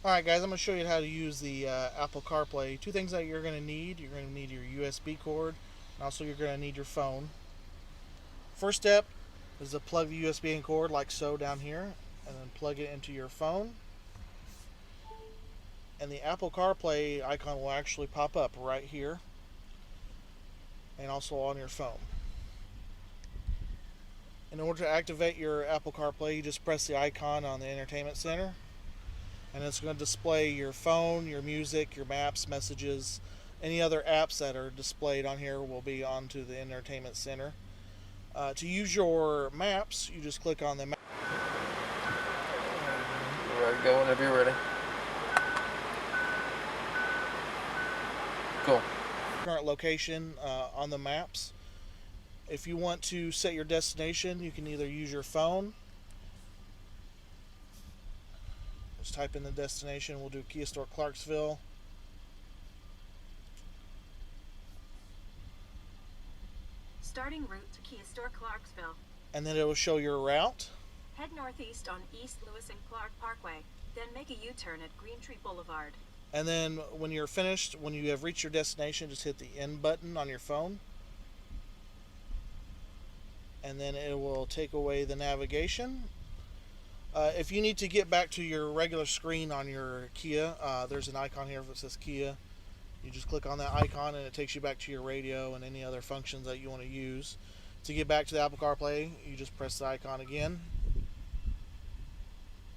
Alright guys, I'm going to show you how to use the Apple CarPlay. Two things that you're going to need. You're going to need your USB cord, and also you're going to need your phone. First step is to plug the USB in cord like so down here, and then plug it into your phone. And the Apple CarPlay icon will actually pop up right here, and also on your phone. In order to activate your Apple CarPlay, you just press the icon on the entertainment center, and it's going to display your phone, your music, your maps, messages, any other apps that are displayed on here will be onto the entertainment center. To use your maps, you just click on the map. Ready to go whenever you're ready. Cool. Current location on the maps. If you want to set your destination, you can either use your phone. Just type in the destination. We'll do Kia Store Clarksville. Starting route to Kia Store Clarksville. And then it will show your route. Head northeast on East Lewis and Clark Parkway, then make a U-turn at Green Tree Boulevard. And then when you're finished, when you have reached your destination, just hit the end button on your phone. And then it will take away the navigation. If you need to get back to your regular screen on your Kia, there's an icon here that says Kia. You just click on that icon and it takes you back to your radio and any other functions that you want to use. To get back to the Apple CarPlay, you just press the icon again.